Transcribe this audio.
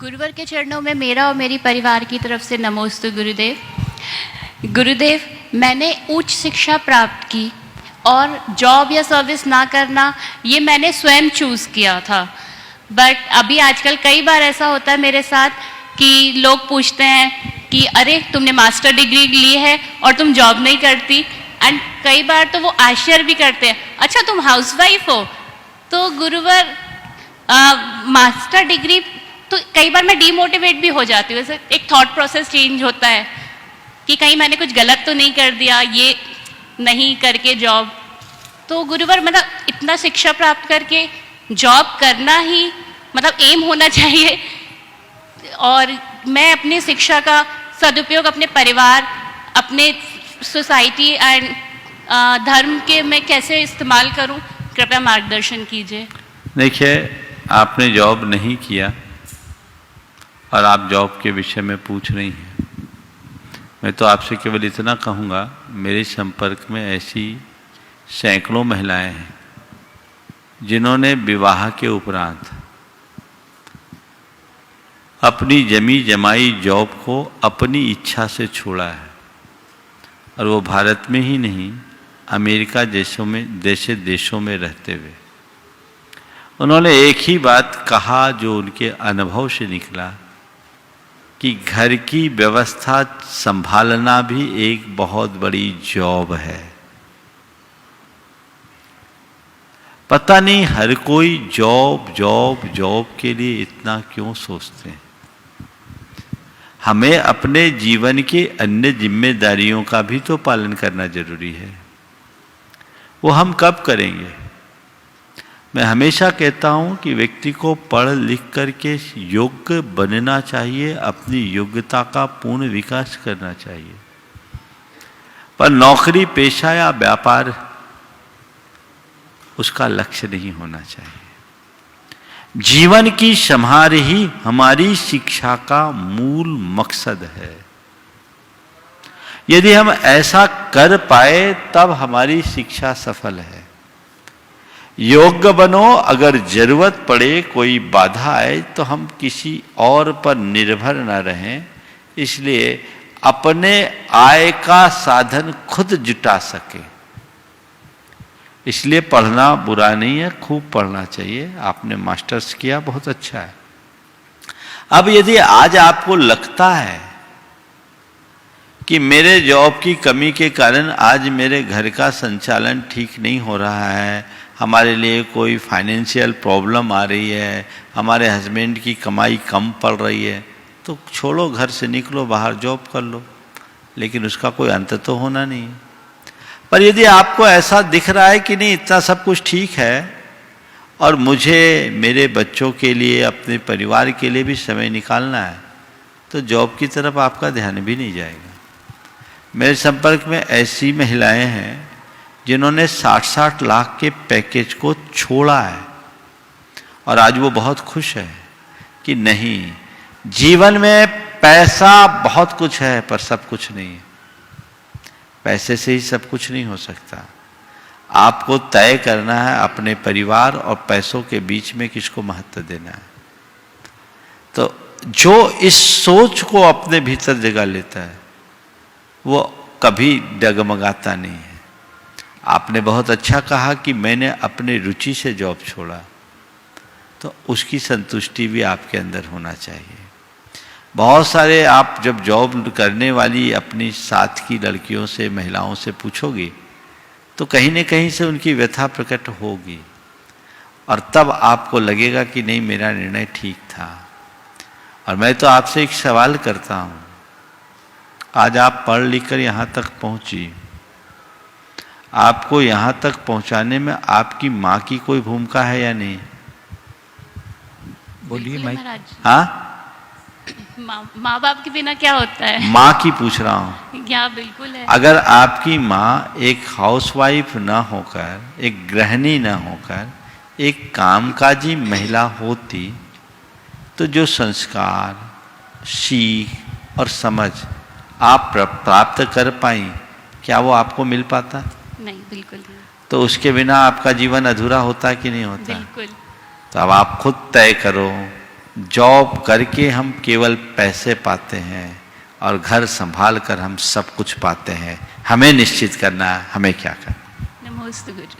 गुरुवर के चरणों में मेरा और मेरी परिवार की तरफ से नमोस्तु गुरुदेव। गुरुदेव, मैंने उच्च शिक्षा प्राप्त की और जॉब या सर्विस ना करना ये मैंने स्वयं चूज़ किया था। बट अभी आजकल कई बार ऐसा होता है मेरे साथ कि लोग पूछते हैं कि अरे तुमने मास्टर डिग्री ली है और तुम जॉब नहीं करती, एंड कई बार तो वो आश्चर्य भी करते हैं, अच्छा तुम हाउसवाइफ हो। तो गुरुवर, मास्टर डिग्री तो कई बार मैं डीमोटिवेट भी हो जाती हूँ। जैसे एक थॉट प्रोसेस चेंज होता है कि कहीं मैंने कुछ गलत तो नहीं कर दिया ये नहीं करके जॉब। तो गुरुवर, मतलब इतना शिक्षा प्राप्त करके जॉब करना ही मतलब एम होना चाहिए, और मैं अपनी शिक्षा का सदुपयोग अपने परिवार, अपने सोसाइटी एंड धर्म के में कैसे इस्तेमाल करूं, कृपया मार्गदर्शन कीजिए। देखिए, आपने जॉब नहीं किया और आप जॉब के विषय में पूछ रही हैं। मैं तो आपसे केवल इतना कहूँगा, मेरे संपर्क में ऐसी सैकड़ों महिलाएं हैं जिन्होंने विवाह के उपरांत अपनी जमी जमाई जॉब को अपनी इच्छा से छोड़ा है, और वो भारत में ही नहीं अमेरिका जैसे देशों में रहते हुए उन्होंने एक ही बात कहा जो उनके अनुभव से निकला कि घर की व्यवस्था संभालना भी एक बहुत बड़ी जॉब है। पता नहीं हर कोई जॉब जॉब जॉब के लिए इतना क्यों सोचते हैं। हमें अपने जीवन के अन्य जिम्मेदारियों का भी तो पालन करना जरूरी है। वो हम कब करेंगे? मैं हमेशा कहता हूं कि व्यक्ति को पढ़ लिख करके योग्य बनना चाहिए, अपनी योग्यता का पूर्ण विकास करना चाहिए, पर नौकरी पेशा या व्यापार उसका लक्ष्य नहीं होना चाहिए। जीवन की संहार ही हमारी शिक्षा का मूल मकसद है। यदि हम ऐसा कर पाए तब हमारी शिक्षा सफल है। योग्य बनो, अगर जरूरत पड़े, कोई बाधा आए तो हम किसी और पर निर्भर न रहें, इसलिए अपने आय का साधन खुद जुटा सके। इसलिए पढ़ना बुरा नहीं है, खूब पढ़ना चाहिए। आपने मास्टर्स किया, बहुत अच्छा है। अब यदि आज आपको लगता है कि मेरे जॉब की कमी के कारण आज मेरे घर का संचालन ठीक नहीं हो रहा है, हमारे लिए कोई फाइनेंशियल प्रॉब्लम आ रही है, हमारे हस्बैंड की कमाई कम पड़ रही है, तो छोड़ो, घर से निकलो, बाहर जॉब कर लो, लेकिन उसका कोई अंत तो होना नहीं है। पर यदि आपको ऐसा दिख रहा है कि नहीं इतना सब कुछ ठीक है और मुझे मेरे बच्चों के लिए, अपने परिवार के लिए भी समय निकालना है, तो जॉब की तरफ आपका ध्यान भी नहीं जाएगा। मेरे संपर्क में ऐसी महिलाएं हैं जिन्होंने 60-60 लाख के पैकेज को छोड़ा है और आज वो बहुत खुश है कि नहीं, जीवन में पैसा बहुत कुछ है पर सब कुछ नहीं है। पैसे से ही सब कुछ नहीं हो सकता। आपको तय करना है अपने परिवार और पैसों के बीच में किसको महत्व देना है। तो जो इस सोच को अपने भीतर जगह लेता है वो कभी डगमगाता नहीं है। आपने बहुत अच्छा कहा कि मैंने अपनी रुचि से जॉब छोड़ा, तो उसकी संतुष्टि भी आपके अंदर होना चाहिए। बहुत सारे आप जब जॉब करने वाली अपनी साथ की लड़कियों से, महिलाओं से पूछोगे तो कहीं न कहीं से उनकी व्यथा प्रकट होगी, और तब आपको लगेगा कि नहीं, मेरा निर्णय ठीक था। और मैं तो आपसे एक सवाल करता हूँ, आज आप पढ़ लिख कर यहाँ तक पहुँची, आपको यहाँ तक पहुँचाने में आपकी माँ की कोई भूमिका है या नहीं? बोलिए मैं। हाँ, माँ बाप के बिना क्या होता है? माँ की पूछ रहा हूँ। क्या बिल्कुल है। अगर आपकी माँ एक हाउसवाइफ ना होकर, एक गृहिणी ना होकर, एक कामकाजी महिला होती, तो जो संस्कार, सीख और समझ आप प्राप्त कर पाई, क्या वो आपको मिल पाता? नहीं, बिल्कुल नहीं। तो उसके बिना आपका जीवन अधूरा होता कि नहीं होता? बिल्कुल। तो अब आप खुद तय करो जॉब करके हम केवल पैसे पाते हैं और घर संभाल कर हम सब कुछ पाते हैं। हमें निश्चित करना है हमें क्या करना। नमोस्तु गुरुदेव।